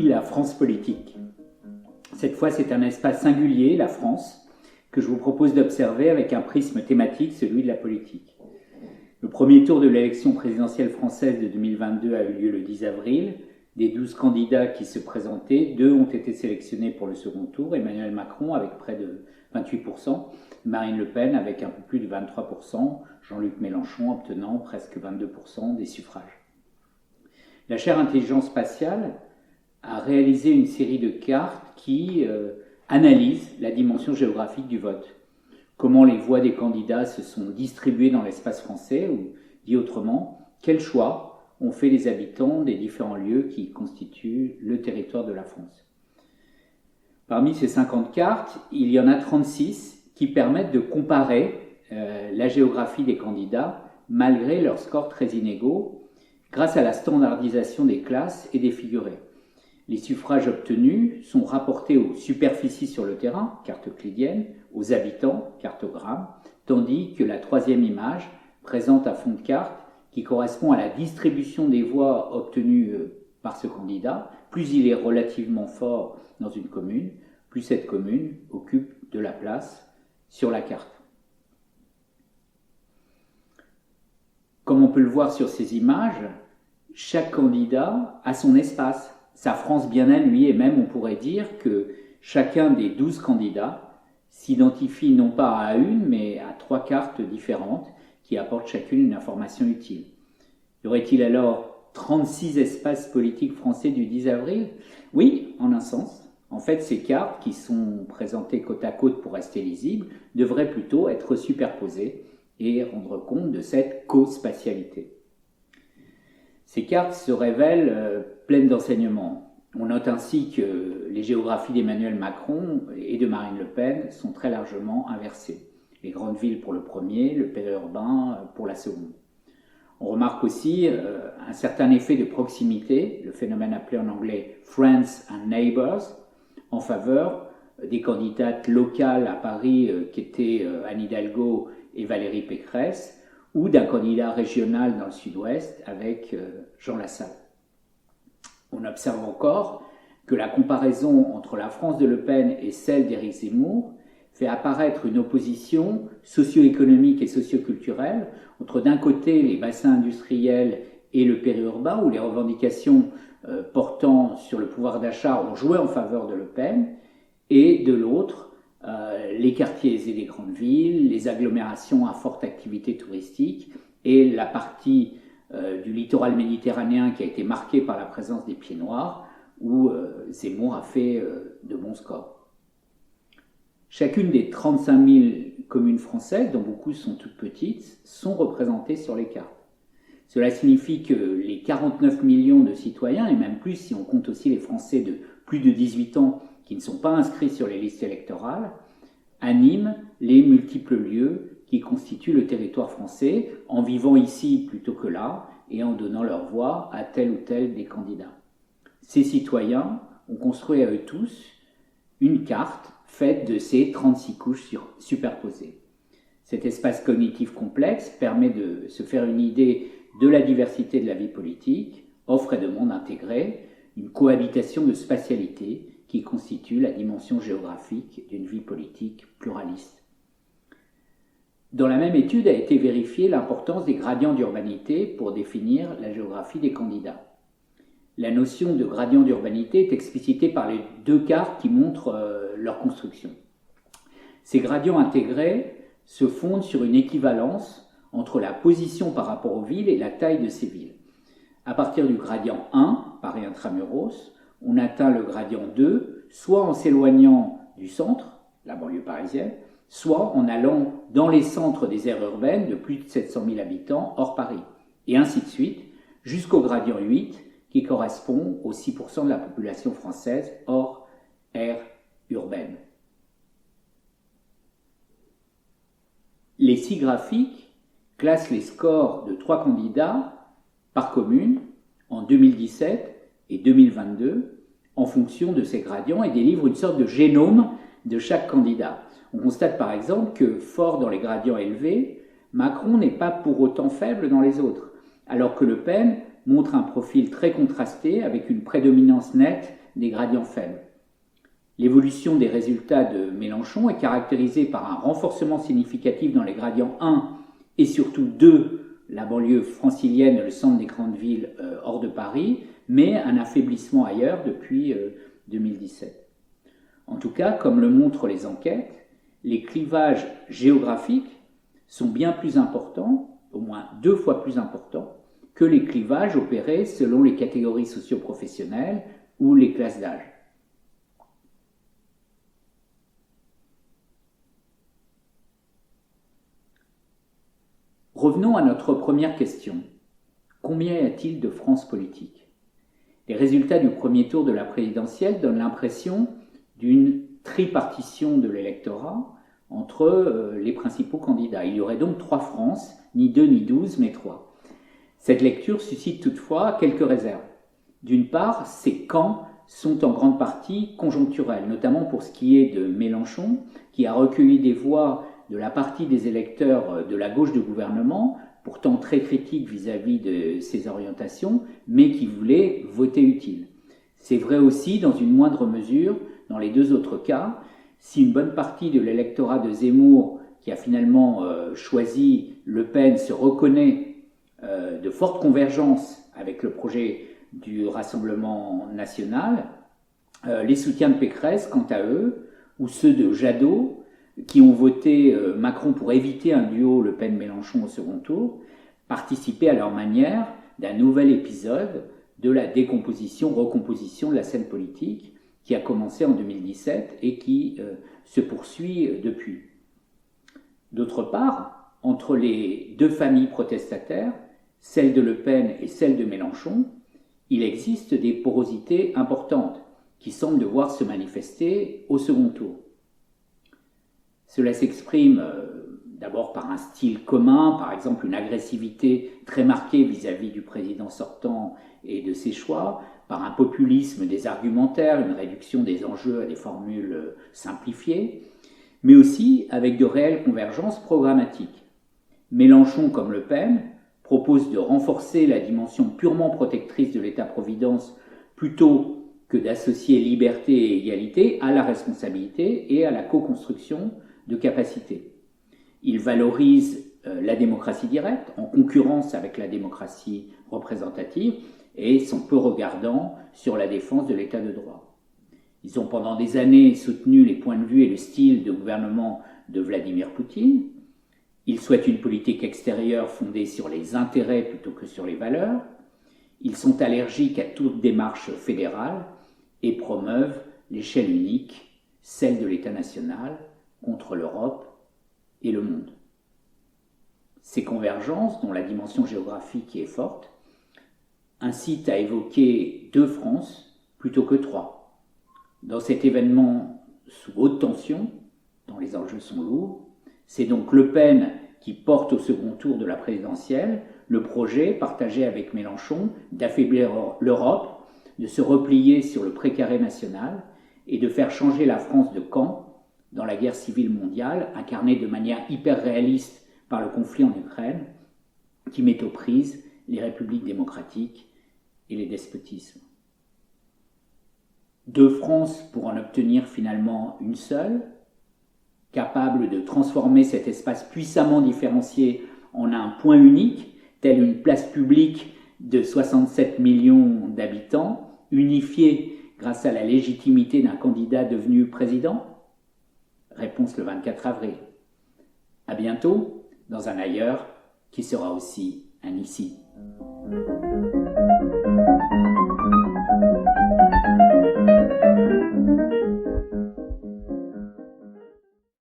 la France politique. Cette fois, c'est un espace singulier, la France, que je vous propose d'observer avec un prisme thématique, celui de la politique. Le premier tour de l'élection présidentielle française de 2022 a eu lieu le 10 avril. Des 12 candidats qui se présentaient, 2 ont été sélectionnés pour le second tour, Emmanuel Macron avec près de 28%, Marine Le Pen avec un peu plus de 23%, Jean-Luc Mélenchon obtenant presque 22% des suffrages. La chaire intelligence spatiale a réalisé une série de cartes qui analysent la dimension géographique du vote. Comment les voix des candidats se sont distribuées dans l'espace français, ou dit autrement, quels choix ont fait les habitants des différents lieux qui constituent le territoire de la France. Parmi ces 50 cartes, il y en a 36 qui permettent de comparer la géographie des candidats malgré leurs scores très inégaux grâce à la standardisation des classes et des figurés. Les suffrages obtenus sont rapportés aux superficies sur le terrain, carte euclidienne, aux habitants, cartogramme, tandis que la troisième image présente un fond de carte qui correspond à la distribution des voix obtenues par ce candidat. Plus il est relativement fort dans une commune, plus cette commune occupe de la place sur la carte. Comme on peut le voir sur ces images, chaque candidat a son espace, sa France bien à lui, et même on pourrait dire que chacun des 12 candidats s'identifie non pas à une, mais à 3 cartes différentes qui apportent chacune une information utile. Y aurait-il alors 36 espaces politiques français du 10 avril ? Oui, en un sens. En fait, ces cartes, qui sont présentées côte à côte pour rester lisibles, devraient plutôt être superposées et rendre compte de cette co-spatialité. Ces cartes se révèlent pleines d'enseignements. On note ainsi que les géographies d'Emmanuel Macron et de Marine Le Pen sont très largement inversées. Les grandes villes pour le premier, le périurbain pour la seconde. On remarque aussi un certain effet de proximité, le phénomène appelé en anglais « Friends and Neighbors », en faveur des candidates locales à Paris qui étaient Anne Hidalgo et Valérie Pécresse, ou d'un candidat régional dans le sud-ouest avec Jean Lassalle. On observe encore que la comparaison entre la France de Le Pen et celle d'Éric Zemmour fait apparaître une opposition socio-économique et socio-culturelle entre d'un côté les bassins industriels et le périurbain, où les revendications portant sur le pouvoir d'achat ont joué en faveur de Le Pen, et de l'autre les quartiers aisés des grandes villes, les agglomérations à forte activité touristique et la partie du littoral méditerranéen qui a été marquée par la présence des pieds noirs, où Zemmour a fait de bons scores. Chacune des 35 000 communes françaises, dont beaucoup sont toutes petites, sont représentées sur les cartes. Cela signifie que les 49 millions de citoyens, et même plus si on compte aussi les Français de plus de 18 ans qui ne sont pas inscrits sur les listes électorales, animent les multiples lieux qui constituent le territoire français, en vivant ici plutôt que là, et en donnant leur voix à tel ou tel des candidats. Ces citoyens ont construit à eux tous une carte faite de ces 36 couches superposées. Cet espace cognitif complexe permet de se faire une idée de la diversité de la vie politique, offre et de monde intégrés, une cohabitation de spatialité qui constitue la dimension géographique d'une vie politique pluraliste. Dans la même étude a été vérifiée l'importance des gradients d'urbanité pour définir la géographie des candidats. La notion de gradient d'urbanité est explicitée par les 2 cartes qui montrent leur construction. Ces gradients intégrés se fondent sur une équivalence entre la position par rapport aux villes et la taille de ces villes. À partir du gradient 1, Paris intramuros, on atteint le gradient 2, soit en s'éloignant du centre, la banlieue parisienne, soit en allant dans les centres des aires urbaines de plus de 700 000 habitants hors Paris, et ainsi de suite, jusqu'au gradient 8, qui correspond aux 6% de la population française hors aire urbaine. Les 6 graphiques classent les scores de 3 candidats par commune en 2017 et 2022 en fonction de ces gradients et délivrent une sorte de génome de chaque candidat. On constate par exemple que, fort dans les gradients élevés, Macron n'est pas pour autant faible dans les autres, alors que Le Pen montre un profil très contrasté avec une prédominance nette des gradients faibles. L'évolution des résultats de Mélenchon est caractérisée par un renforcement significatif dans les gradients 1 et surtout 2, la banlieue francilienne et le centre des grandes villes hors de Paris, mais un affaiblissement ailleurs depuis 2017. En tout cas, comme le montrent les enquêtes, les clivages géographiques sont bien plus importants, au moins 2 fois plus importants, que les clivages opérés selon les catégories socio-professionnelles ou les classes d'âge. Revenons à notre première question. Combien y a-t-il de France politique ? Les résultats du premier tour de la présidentielle donnent l'impression d'une tripartition de l'électorat entre les principaux candidats. Il y aurait donc 3 France, ni 2 ni 12, mais 3. Cette lecture suscite toutefois quelques réserves. D'une part, ces camps sont en grande partie conjoncturels, notamment pour ce qui est de Mélenchon, qui a recueilli des voix de la partie des électeurs de la gauche du gouvernement, pourtant très critique vis-à-vis de ses orientations, mais qui voulait voter utile. C'est vrai aussi, dans une moindre mesure, dans les 2 autres cas, si une bonne partie de l'électorat de Zemmour, qui a finalement choisi Le Pen, se reconnaît de forte convergence avec le projet du Rassemblement national, les soutiens de Pécresse, quant à eux, ou ceux de Jadot, qui ont voté Macron pour éviter un duo Le Pen-Mélenchon au second tour, participaient à leur manière d'un nouvel épisode de la recomposition de la scène politique qui a commencé en 2017 et qui se poursuit depuis. D'autre part, entre les 2 familles protestataires, celle de Le Pen et celle de Mélenchon, il existe des porosités importantes qui semblent devoir se manifester au second tour. Cela s'exprime d'abord par un style commun, par exemple une agressivité très marquée vis-à-vis du président sortant et de ses choix, par un populisme des argumentaires, une réduction des enjeux à des formules simplifiées, mais aussi avec de réelles convergences programmatiques. Mélenchon, comme Le Pen, propose de renforcer la dimension purement protectrice de l'État-providence plutôt que d'associer liberté et égalité à la responsabilité et à la co-construction de capacités. Il valorise la démocratie directe en concurrence avec la démocratie représentative et sont peu regardants sur la défense de l'état de droit. Ils ont pendant des années soutenu les points de vue et le style de gouvernement de Vladimir Poutine. Ils souhaitent une politique extérieure fondée sur les intérêts plutôt que sur les valeurs. Ils sont allergiques à toute démarche fédérale et promeuvent l'échelle unique, celle de l'État national, contre l'Europe et le monde. Ces convergences, dont la dimension géographique est forte, incitent à évoquer 2 France plutôt que 3. Dans cet événement sous haute tension, dont les enjeux sont lourds, c'est donc Le Pen qui porte au second tour de la présidentielle le projet, partagé avec Mélenchon, d'affaiblir l'Europe, de se replier sur le précaré national et de faire changer la France de camp dans la guerre civile mondiale, incarnée de manière hyper réaliste par le conflit en Ukraine, qui met aux prises les républiques démocratiques et les despotismes. 2 France pour en obtenir finalement une seule, capable de transformer cet espace puissamment différencié en un point unique, tel une place publique de 67 millions d'habitants, unifiée grâce à la légitimité d'un candidat devenu président ? Réponse le 24 avril. À bientôt, dans un ailleurs qui sera aussi un ici.